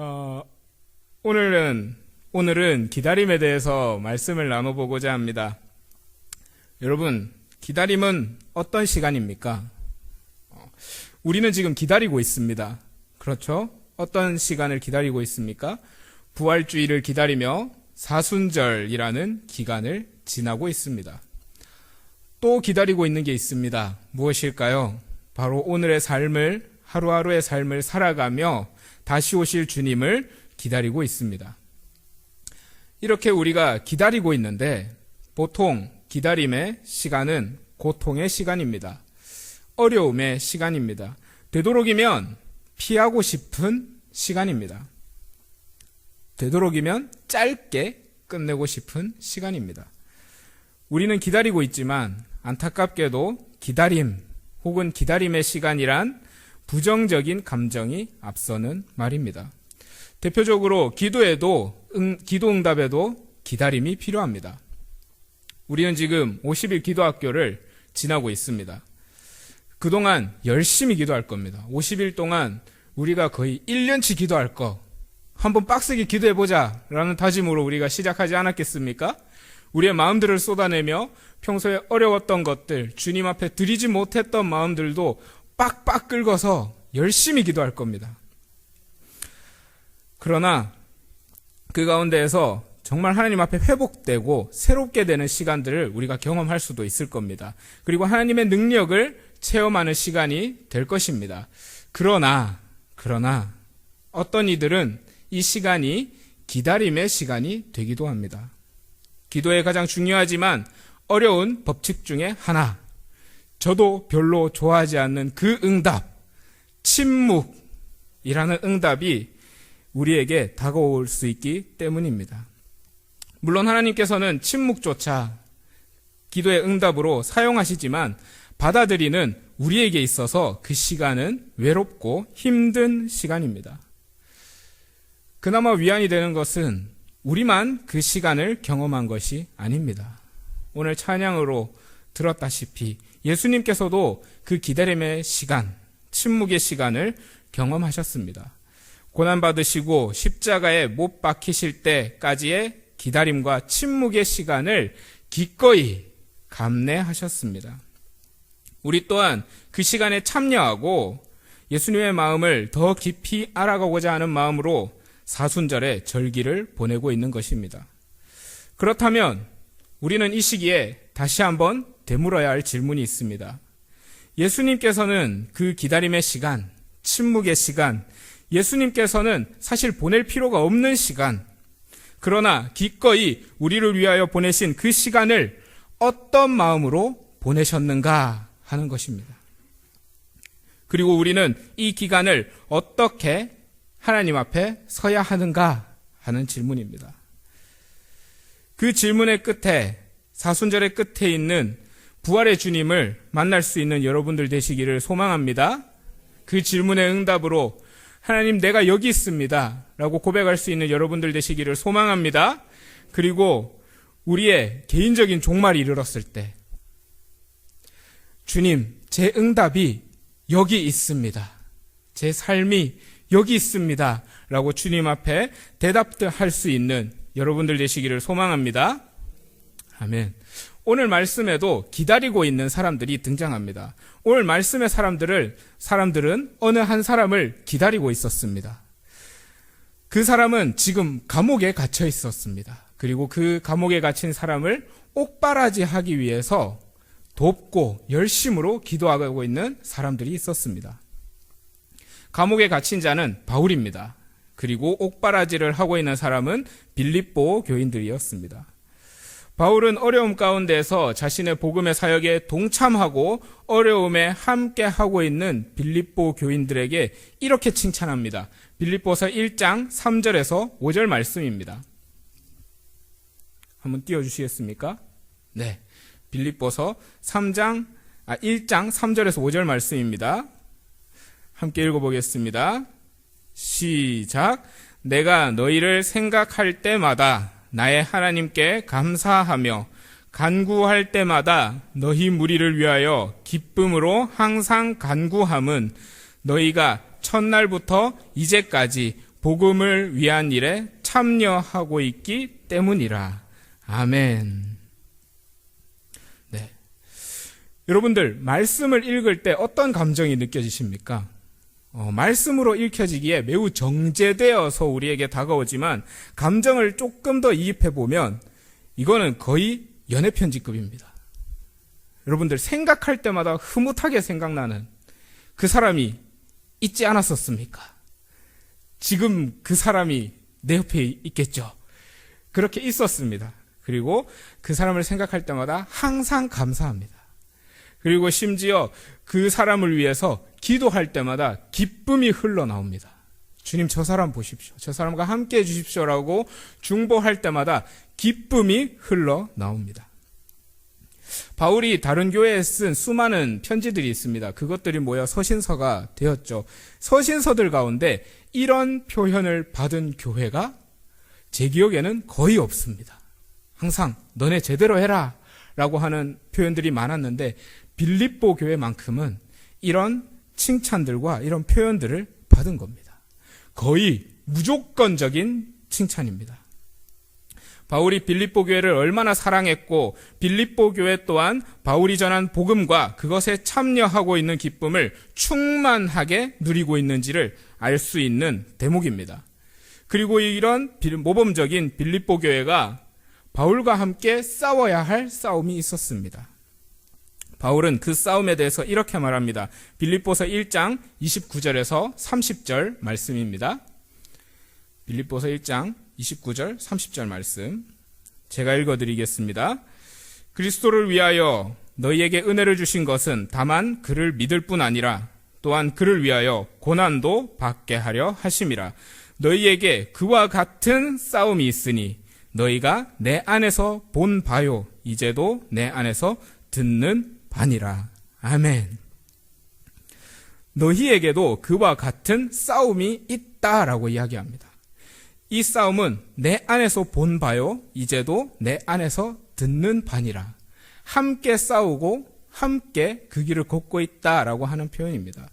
어, 오늘은 기다림에 대해서 말씀을 나눠보고자 합니다. 여러분, 기다림은 어떤 시간입니까? 우리는 지금 기다리고 있습니다. 그렇죠? 어떤 시간을 기다리고 있습니까? 부활주의를 기다리며 사순절이라는 기간을 지나고 있습니다. 또 기다리고 있는 게 있습니다. 무엇일까요? 바로 오늘의 삶을, 하루하루의 삶을 살아가며 다시 오실 주님을 기다리고 있습니다. 이렇게 우리가 기다리고 있는데 보통 기다림의 시간은 고통의 시간입니다. 어려움의 시간입니다. 되도록이면 피하고 싶은 시간입니다. 되도록이면 짧게 끝내고 싶은 시간입니다. 우리는 기다리고 있지만 안타깝게도 기다림 혹은 기다림의 시간이란 부정적인 감정이 앞서는 말입니다. 대표적으로 기도 응답에도 기다림이 필요합니다. 우리는 지금 50일 기도학교를 지나고 있습니다. 그동안 열심히 기도할 겁니다. 50일 동안 우리가 거의 1년치 기도할 거, 한번 빡세게 기도해보자 라는 다짐으로 우리가 시작하지 않았겠습니까? 우리의 마음들을 쏟아내며 평소에 어려웠던 것들, 주님 앞에 드리지 못했던 마음들도 빡빡 긁어서 열심히 기도할 겁니다. 그러나 그 가운데에서 정말 하나님 앞에 회복되고 새롭게 되는 시간들을 우리가 경험할 수도 있을 겁니다. 그리고 하나님의 능력을 체험하는 시간이 될 것입니다. 그러나 어떤 이들은 이 시간이 기다림의 시간이 되기도 합니다. 기도에 가장 중요하지만 어려운 법칙 중에 하나, 저도 별로 좋아하지 않는 그 응답, 침묵이라는 응답이 우리에게 다가올 수 있기 때문입니다. 물론 하나님께서는 침묵조차 기도의 응답으로 사용하시지만 받아들이는 우리에게 있어서 그 시간은 외롭고 힘든 시간입니다. 그나마 위안이 되는 것은 우리만 그 시간을 경험한 것이 아닙니다. 오늘 찬양으로 들었다시피 예수님께서도 그 기다림의 시간, 침묵의 시간을 경험하셨습니다. 고난받으시고 십자가에 못 박히실 때까지의 기다림과 침묵의 시간을 기꺼이 감내하셨습니다. 우리 또한 그 시간에 참여하고 예수님의 마음을 더 깊이 알아가고자 하는 마음으로 사순절의 절기를 보내고 있는 것입니다. 그렇다면 우리는 이 시기에 다시 한번 되물어야 할 질문이 있습니다. 예수님께서는 그 기다림의 시간, 침묵의 시간, 예수님께서는 사실 보낼 필요가 없는 시간, 그러나 기꺼이 우리를 위하여 보내신 그 시간을 어떤 마음으로 보내셨는가 하는 것입니다. 그리고 우리는 이 기간을 어떻게 하나님 앞에 서야 하는가 하는 질문입니다. 그 질문의 끝에, 사순절의 끝에 있는 부활의 주님을 만날 수 있는 여러분들 되시기를 소망합니다. 그 질문의 응답으로 하나님, 내가 여기 있습니다 라고 고백할 수 있는 여러분들 되시기를 소망합니다. 그리고 우리의 개인적인 종말이 이르렀을 때 주님, 제 응답이 여기 있습니다, 제 삶이 여기 있습니다 라고 주님 앞에 대답할 수 있는 여러분들 되시기를 소망합니다. 아멘. 오늘 말씀에도 기다리고 있는 사람들이 등장합니다. 오늘 말씀의 사람들은 어느 한 사람을 기다리고 있었습니다. 그 사람은 지금 감옥에 갇혀 있었습니다. 그리고 그 감옥에 갇힌 사람을 옥바라지하기 위해서 돕고 열심으로 기도하고 있는 사람들이 있었습니다. 감옥에 갇힌 자는 바울입니다. 그리고 옥바라지를 하고 있는 사람은 빌립보 교인들이었습니다. 바울은 어려움 가운데서 자신의 복음의 사역에 동참하고 어려움에 함께 하고 있는 빌립보 교인들에게 이렇게 칭찬합니다. 빌립보서 1장 3절에서 5절 말씀입니다. 한번 띄워주시겠습니까? 네, 빌립보서 1장 3절에서 5절 말씀입니다. 함께 읽어보겠습니다. 시작. 내가 너희를 생각할 때마다 나의 하나님께 감사하며 간구할 때마다 너희 무리를 위하여 기쁨으로 항상 간구함은 너희가 첫날부터 이제까지 복음을 위한 일에 참여하고 있기 때문이라. 아멘. 네. 여러분들, 말씀을 읽을 때 어떤 감정이 느껴지십니까? 말씀으로 읽혀지기에 매우 정제되어서 우리에게 다가오지만 감정을 조금 더 이입해 보면 이거는 거의 연애편지급입니다. 여러분들, 생각할 때마다 흐뭇하게 생각나는 그 사람이 있지 않았었습니까? 지금 그 사람이 내 옆에 있겠죠. 그렇게 있었습니다. 그리고 그 사람을 생각할 때마다 항상 감사합니다. 그리고 심지어 그 사람을 위해서 기도할 때마다 기쁨이 흘러나옵니다. 주님, 저 사람 보십시오. 저 사람과 함께 해주십시오라고 중보할 때마다 기쁨이 흘러나옵니다. 바울이 다른 교회에 쓴 수많은 편지들이 있습니다. 그것들이 모여 서신서가 되었죠. 서신서들 가운데 이런 표현을 받은 교회가 제 기억에는 거의 없습니다. 항상 너네 제대로 해라 라고 하는 표현들이 많았는데 빌립보 교회만큼은 이런 칭찬들과 이런 표현들을 받은 겁니다. 거의 무조건적인 칭찬입니다. 바울이 빌립보 교회를 얼마나 사랑했고 빌립보 교회 또한 바울이 전한 복음과 그것에 참여하고 있는 기쁨을 충만하게 누리고 있는지를 알 수 있는 대목입니다. 그리고 이런 모범적인 빌립보 교회가 바울과 함께 싸워야 할 싸움이 있었습니다. 바울은 그 싸움에 대해서 이렇게 말합니다. 빌립보서 1장 29절에서 30절 말씀입니다. 빌립보서 1장 29절 30절 말씀 제가 읽어드리겠습니다. 그리스도를 위하여 너희에게 은혜를 주신 것은 다만 그를 믿을 뿐 아니라 또한 그를 위하여 고난도 받게 하려 하심이라. 너희에게 그와 같은 싸움이 있으니 너희가 내 안에서 본 바요 이제도 내 안에서 듣는 바니라. 아멘. 너희에게도 그와 같은 싸움이 있다라고 이야기합니다. 이 싸움은 내 안에서 본 바요 이제도 내 안에서 듣는 바니라. 함께 싸우고 함께 그 길을 걷고 있다라고 하는 표현입니다.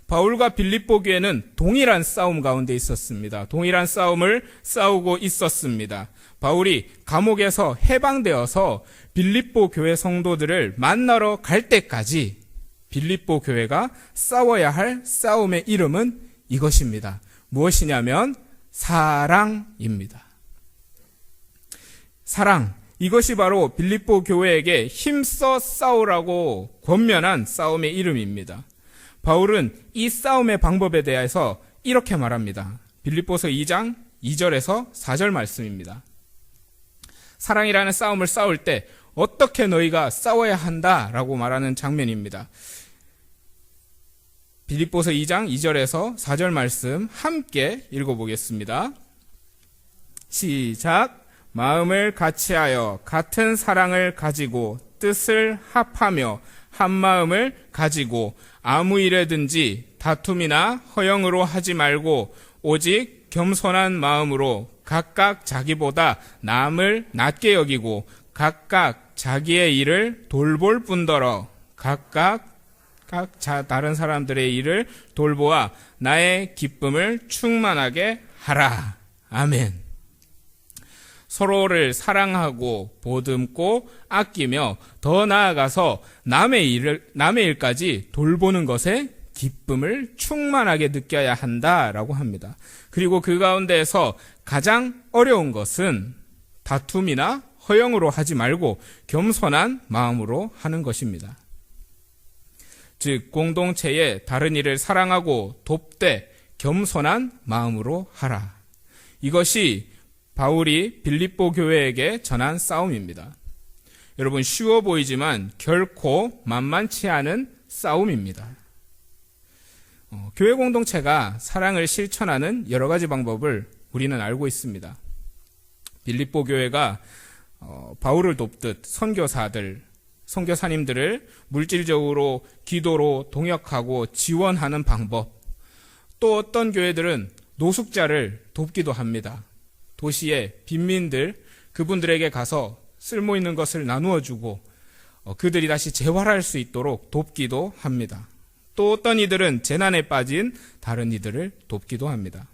바울과 빌립보 교회는 동일한 싸움 가운데 있었습니다. 동일한 싸움을 싸우고 있었습니다. 바울이 감옥에서 해방되어서 빌립보 교회 성도들을 만나러 갈 때까지 빌립보 교회가 싸워야 할 싸움의 이름은 이것입니다. 무엇이냐면 사랑입니다. 사랑. 이것이 바로 빌립보 교회에게 힘써 싸우라고 권면한 싸움의 이름입니다. 바울은 이 싸움의 방법에 대해서 이렇게 말합니다. 빌립보서 2장 2절에서 4절 말씀입니다. 사랑이라는 싸움을 싸울 때 어떻게 너희가 싸워야 한다라고 말하는 장면입니다. 빌립보서 2장 2절에서 4절 말씀 함께 읽어보겠습니다. 시작. 마음을 같이하여 같은 사랑을 가지고 뜻을 합하며 한 마음을 가지고 아무 일에든지 다툼이나 허영으로 하지 말고 오직 겸손한 마음으로 각각 자기보다 남을 낮게 여기고 각각 자기의 일을 돌볼 뿐더러 각각 다른 사람들의 일을 돌보아 나의 기쁨을 충만하게 하라. 아멘. 서로를 사랑하고 보듬고 아끼며 더 나아가서 남의 일까지 돌보는 것에 기쁨을 충만하게 느껴야 한다라고 합니다. 그리고 그 가운데에서 가장 어려운 것은 다툼이나 허영으로 하지 말고 겸손한 마음으로 하는 것입니다. 즉 공동체의 다른 이를 사랑하고 돕되 겸손한 마음으로 하라. 이것이 바울이 빌립보 교회에게 전한 싸움입니다. 여러분, 쉬워 보이지만 결코 만만치 않은 싸움입니다. 교회 공동체가 사랑을 실천하는 여러 가지 방법을 우리는 알고 있습니다. 빌립보 교회가 바울을 돕듯 선교사님들을 물질적으로 기도로 동역하고 지원하는 방법, 또 어떤 교회들은 노숙자를 돕기도 합니다. 도시의 빈민들, 그분들에게 가서 쓸모있는 것을 나누어 주고 그들이 다시 재활할 수 있도록 돕기도 합니다. 또 어떤 이들은 재난에 빠진 다른 이들을 돕기도 합니다.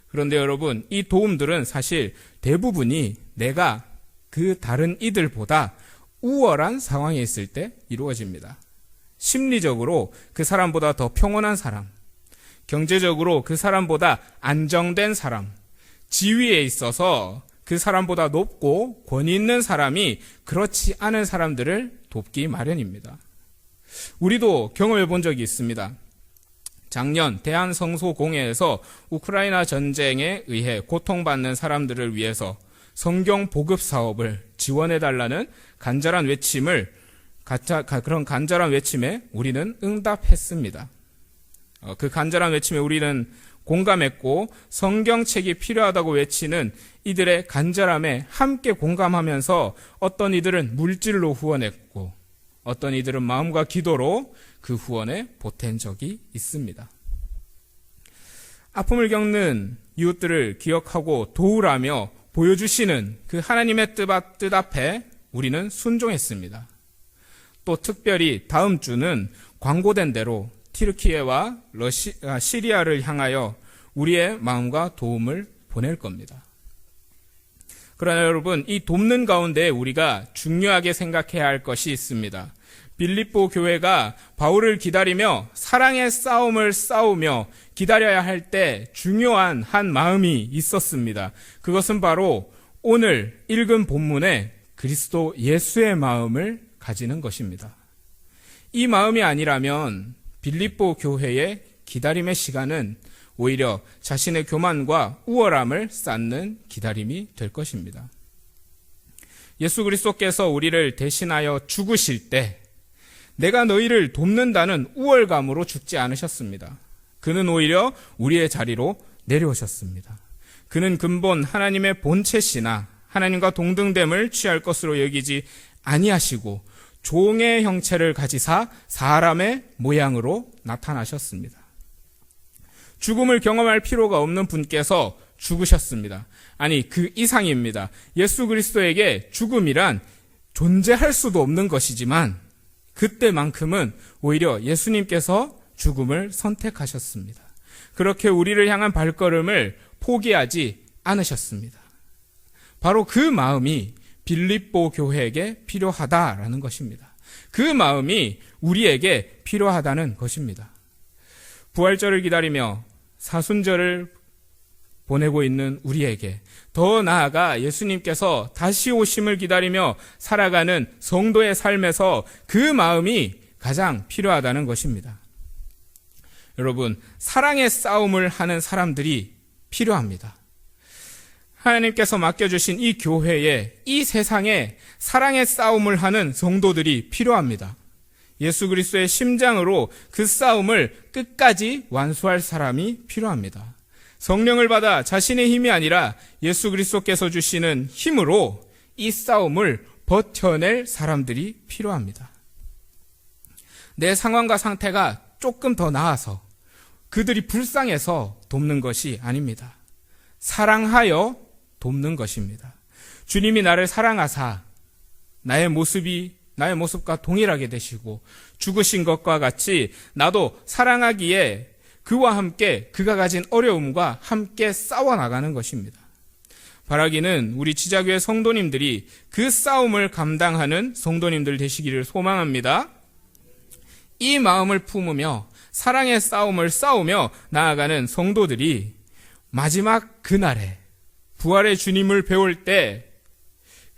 그런데 여러분, 이 도움들은 사실 대부분이 내가 그 다른 이들보다 우월한 상황에 있을 때 이루어집니다. 심리적으로 그 사람보다 더 평온한 사람, 경제적으로 그 사람보다 안정된 사람, 지위에 있어서 그 사람보다 높고 권위 있는 사람이 그렇지 않은 사람들을 돕기 마련입니다. 우리도 경험해 본 적이 있습니다. 작년 대한성소공회에서 우크라이나 전쟁에 의해 고통받는 사람들을 위해서 성경 보급 사업을 지원해달라는 간절한 외침에 우리는 응답했습니다. 그 간절한 외침에 우리는 공감했고 성경책이 필요하다고 외치는 이들의 간절함에 함께 공감하면서 어떤 이들은 물질로 후원했고 어떤 이들은 마음과 기도로 그 후원에 보탠 적이 있습니다. 아픔을 겪는 이웃들을 기억하고 도우라며 보여주시는 그 하나님의 뜻 앞에 우리는 순종했습니다. 또 특별히 다음 주는 광고된 대로 튀르키예와 시리아를 향하여 우리의 마음과 도움을 보낼 겁니다. 그러나 여러분, 이 돕는 가운데 우리가 중요하게 생각해야 할 것이 있습니다. 빌립보 교회가 바울을 기다리며 사랑의 싸움을 싸우며 기다려야 할 때 중요한 한 마음이 있었습니다. 그것은 바로 오늘 읽은 본문에 그리스도 예수의 마음을 가지는 것입니다. 이 마음이 아니라면 빌립보 교회의 기다림의 시간은 오히려 자신의 교만과 우월함을 쌓는 기다림이 될 것입니다. 예수 그리스도께서 우리를 대신하여 죽으실 때 내가 너희를 돕는다는 우월감으로 죽지 않으셨습니다. 그는 오히려 우리의 자리로 내려오셨습니다. 그는 근본 하나님의 본체시나 하나님과 동등됨을 취할 것으로 여기지 아니하시고 종의 형체를 가지사 사람의 모양으로 나타나셨습니다. 죽음을 경험할 필요가 없는 분께서 죽으셨습니다. 아니, 그 이상입니다. 예수 그리스도에게 죽음이란 존재할 수도 없는 것이지만 그때만큼은 오히려 예수님께서 죽음을 선택하셨습니다. 그렇게 우리를 향한 발걸음을 포기하지 않으셨습니다. 바로 그 마음이 빌립보 교회에게 필요하다라는 것입니다. 그 마음이 우리에게 필요하다는 것입니다. 부활절을 기다리며 사순절을 보내고 있는 우리에게, 더 나아가 예수님께서 다시 오심을 기다리며 살아가는 성도의 삶에서 그 마음이 가장 필요하다는 것입니다. 여러분, 사랑의 싸움을 하는 사람들이 필요합니다. 하나님께서 맡겨주신 이 교회에, 이 세상에 사랑의 싸움을 하는 성도들이 필요합니다. 예수 그리스도의 심장으로 그 싸움을 끝까지 완수할 사람이 필요합니다. 성령을 받아 자신의 힘이 아니라 예수 그리스도께서 주시는 힘으로 이 싸움을 버텨낼 사람들이 필요합니다. 내 상황과 상태가 조금 더 나아서 그들이 불쌍해서 돕는 것이 아닙니다. 사랑하여 돕는 것입니다. 주님이 나를 사랑하사 나의 모습과 동일하게 되시고 죽으신 것과 같이 나도 사랑하기에 그와 함께 그가 가진 어려움과 함께 싸워나가는 것입니다. 바라기는 우리 지자교회 성도님들이 그 싸움을 감당하는 성도님들 되시기를 소망합니다. 이 마음을 품으며 사랑의 싸움을 싸우며 나아가는 성도들이 마지막 그날에 부활의 주님을 배울 때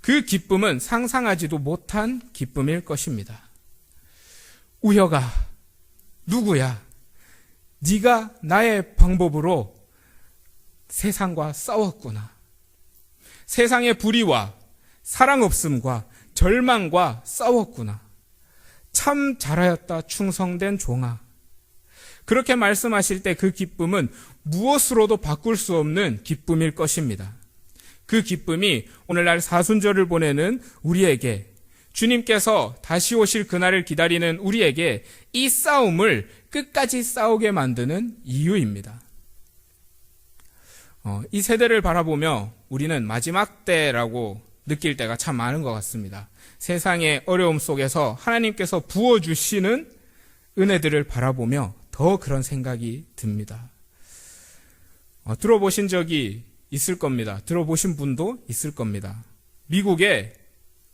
그 기쁨은 상상하지도 못한 기쁨일 것입니다. 우여가 누구야? 네가 나의 방법으로 세상과 싸웠구나. 세상의 불의와 사랑 없음과 절망과 싸웠구나. 참 잘하였다, 충성된 종아. 그렇게 말씀하실 때 그 기쁨은 무엇으로도 바꿀 수 없는 기쁨일 것입니다. 그 기쁨이 오늘날 사순절을 보내는 우리에게, 주님께서 다시 오실 그날을 기다리는 우리에게 이 싸움을 끝까지 싸우게 만드는 이유입니다. 이 세대를 바라보며 우리는 마지막 때라고 느낄 때가 참 많은 것 같습니다. 세상의 어려움 속에서 하나님께서 부어주시는 은혜들을 바라보며 더 그런 생각이 듭니다. 들어보신 적이 있을 겁니다. 들어보신 분도 있을 겁니다. 미국에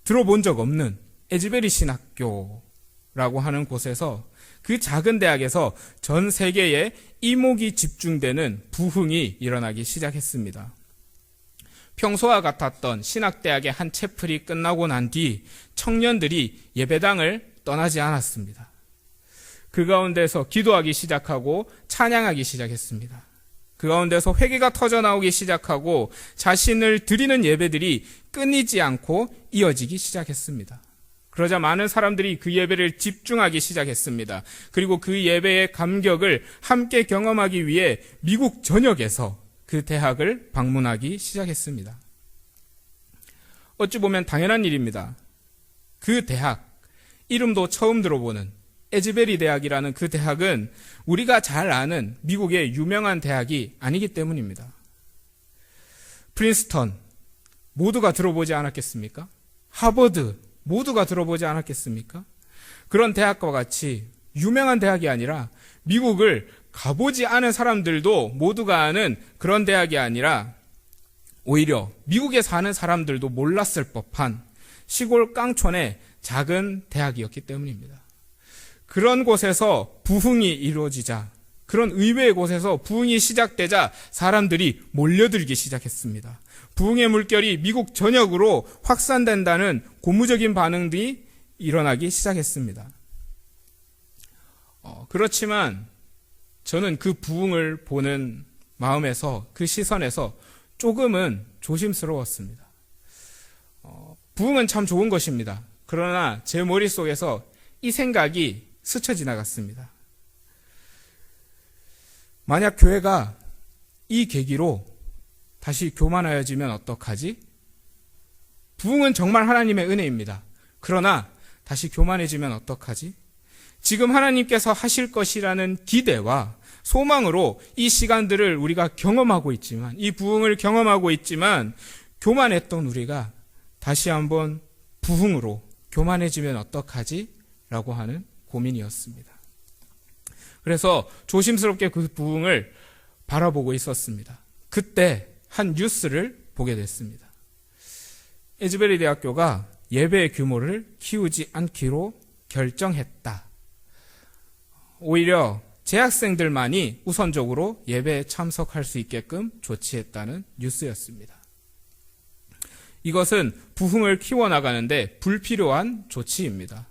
들어본 적 없는 에즈베리 신학교라고 하는 곳에서, 그 작은 대학에서 전 세계에 이목이 집중되는 부흥이 일어나기 시작했습니다. 평소와 같았던 신학대학의 한 채플이 끝나고 난 뒤 청년들이 예배당을 떠나지 않았습니다. 그 가운데서 기도하기 시작하고 찬양하기 시작했습니다. 그 가운데서 회개가 터져나오기 시작하고 자신을 드리는 예배들이 끊이지 않고 이어지기 시작했습니다. 그러자 많은 사람들이 그 예배를 집중하기 시작했습니다. 그리고 그 예배의 감격을 함께 경험하기 위해 미국 전역에서 그 대학을 방문하기 시작했습니다. 어찌 보면 당연한 일입니다. 그 대학, 이름도 처음 들어보는 에즈베리 대학이라는 그 대학은 우리가 잘 아는 미국의 유명한 대학이 아니기 때문입니다. 프린스턴, 모두가 들어보지 않았겠습니까? 하버드, 모두가 들어보지 않았겠습니까? 그런 대학과 같이 유명한 대학이 아니라, 미국을 가보지 않은 사람들도 모두가 아는 그런 대학이 아니라, 오히려 미국에 사는 사람들도 몰랐을 법한 시골 깡촌의 작은 대학이었기 때문입니다. 그런 곳에서 부흥이 이루어지자, 그런 의외의 곳에서 부흥이 시작되자 사람들이 몰려들기 시작했습니다. 부흥의 물결이 미국 전역으로 확산된다는 고무적인 반응이 일어나기 시작했습니다. 그렇지만 저는 그 부흥을 보는 마음에서, 그 시선에서 조금은 조심스러웠습니다. 부흥은 참 좋은 것입니다. 그러나 제 머릿속에서 이 생각이 스쳐 지나갔습니다. 만약 교회가 이 계기로 다시 교만하여지면 어떡하지? 부흥은 정말 하나님의 은혜입니다. 그러나 다시 교만해지면 어떡하지? 지금 하나님께서 하실 것이라는 기대와 소망으로 이 시간들을 우리가 경험하고 있지만, 이 부흥을 경험하고 있지만, 교만했던 우리가 다시 한번 부흥으로 교만해지면 어떡하지? 라고 하는 고민이었습니다. 그래서 조심스럽게 그 부흥을 바라보고 있었습니다. 그때 한 뉴스를 보게 됐습니다. 에즈베리 대학교가 예배의 규모를 키우지 않기로 결정했다. 오히려 재학생들만이 우선적으로 예배에 참석할 수 있게끔 조치했다는 뉴스였습니다. 이것은 부흥을 키워나가는데 불필요한 조치입니다.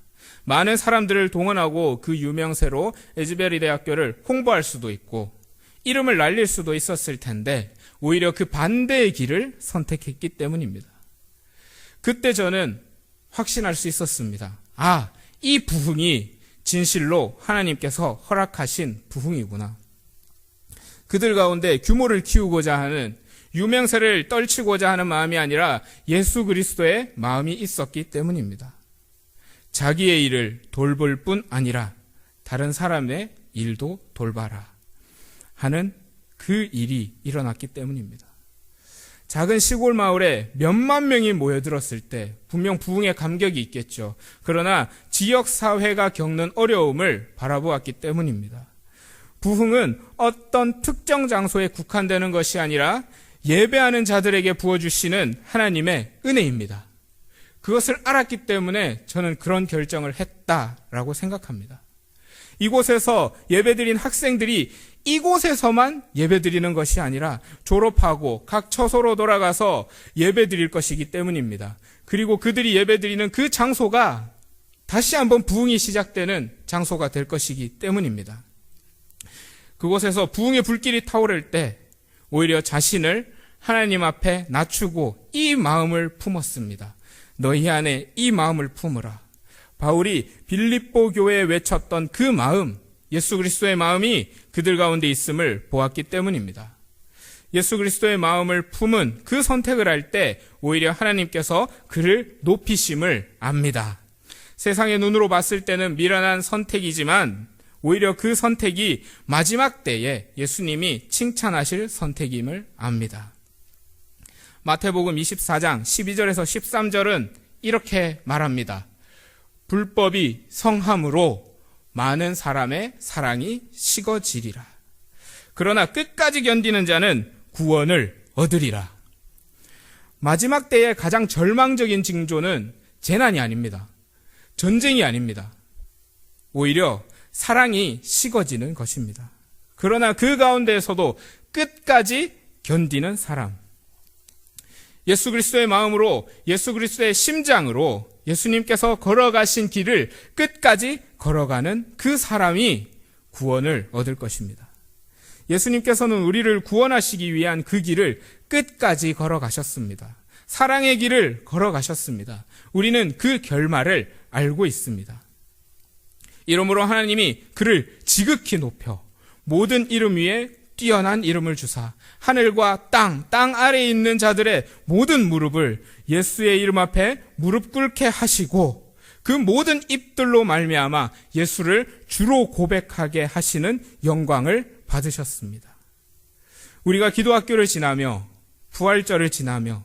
많은 사람들을 동원하고 그 유명세로 에즈베리 대학교를 홍보할 수도 있고 이름을 날릴 수도 있었을 텐데, 오히려 그 반대의 길을 선택했기 때문입니다. 그때 저는 확신할 수 있었습니다. 이 부흥이 진실로 하나님께서 허락하신 부흥이구나. 그들 가운데 규모를 키우고자 하는, 유명세를 떨치고자 하는 마음이 아니라 예수 그리스도의 마음이 있었기 때문입니다. 자기의 일을 돌볼 뿐 아니라 다른 사람의 일도 돌봐라 하는 그 일이 일어났기 때문입니다. 작은 시골 마을에 몇만 명이 모여들었을 때 분명 부흥의 감격이 있겠죠. 그러나 지역사회가 겪는 어려움을 바라보았기 때문입니다. 부흥은 어떤 특정 장소에 국한되는 것이 아니라 예배하는 자들에게 부어주시는 하나님의 은혜입니다. 그것을 알았기 때문에 저는 그런 결정을 했다라고 생각합니다. 이곳에서 예배드린 학생들이 이곳에서만 예배드리는 것이 아니라 졸업하고 각 처소로 돌아가서 예배드릴 것이기 때문입니다. 그리고 그들이 예배드리는 그 장소가 다시 한번 부흥이 시작되는 장소가 될 것이기 때문입니다. 그곳에서 부흥의 불길이 타오를 때 오히려 자신을 하나님 앞에 낮추고 이 마음을 품었습니다. 너희 안에 이 마음을 품으라. 바울이 빌립보 교회에 외쳤던 그 마음, 예수 그리스도의 마음이 그들 가운데 있음을 보았기 때문입니다. 예수 그리스도의 마음을 품은 그 선택을 할 때 오히려 하나님께서 그를 높이심을 압니다. 세상의 눈으로 봤을 때는 미련한 선택이지만 오히려 그 선택이 마지막 때에 예수님이 칭찬하실 선택임을 압니다. 마태복음 24장 12절에서 13절은 이렇게 말합니다. 불법이 성함으로 많은 사람의 사랑이 식어지리라. 그러나 끝까지 견디는 자는 구원을 얻으리라. 마지막 때의 가장 절망적인 징조는 재난이 아닙니다. 전쟁이 아닙니다. 오히려 사랑이 식어지는 것입니다. 그러나 그 가운데에서도 끝까지 견디는 사람. 예수 그리스도의 마음으로, 예수 그리스도의 심장으로 예수님께서 걸어가신 길을 끝까지 걸어가는 그 사람이 구원을 얻을 것입니다. 예수님께서는 우리를 구원하시기 위한 그 길을 끝까지 걸어가셨습니다. 사랑의 길을 걸어가셨습니다. 우리는 그 결말을 알고 있습니다. 이러므로 하나님이 그를 지극히 높여 모든 이름 위에 뛰어난 이름을 주사 하늘과 땅 아래에 있는 자들의 모든 무릎을 예수의 이름 앞에 무릎 꿇게 하시고 그 모든 입들로 말미암아 예수를 주로 고백하게 하시는 영광을 받으셨습니다. 우리가 기도학교를 지나며 부활절을 지나며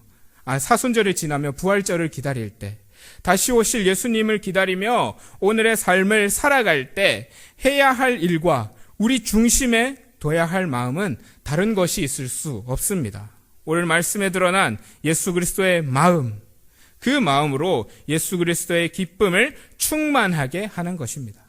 사순절을 지나며 부활절을 기다릴 때, 다시 오실 예수님을 기다리며 오늘의 삶을 살아갈 때 해야 할 일과 우리 중심에 둬야 할 마음은 다른 것이 있을 수 없습니다. 오늘 말씀에 드러난 예수 그리스도의 마음, 그 마음으로 예수 그리스도의 기쁨을 충만하게 하는 것입니다.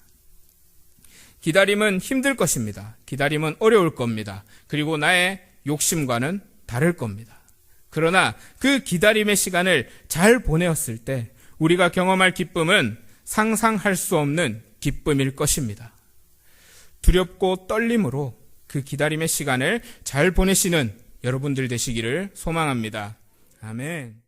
기다림은 힘들 것입니다. 기다림은 어려울 겁니다. 그리고 나의 욕심과는 다를 겁니다. 그러나 그 기다림의 시간을 잘 보내었을 때 우리가 경험할 기쁨은 상상할 수 없는 기쁨일 것입니다. 두렵고 떨림으로 그 기다림의 시간을 잘 보내시는 여러분들 되시기를 소망합니다. 아멘.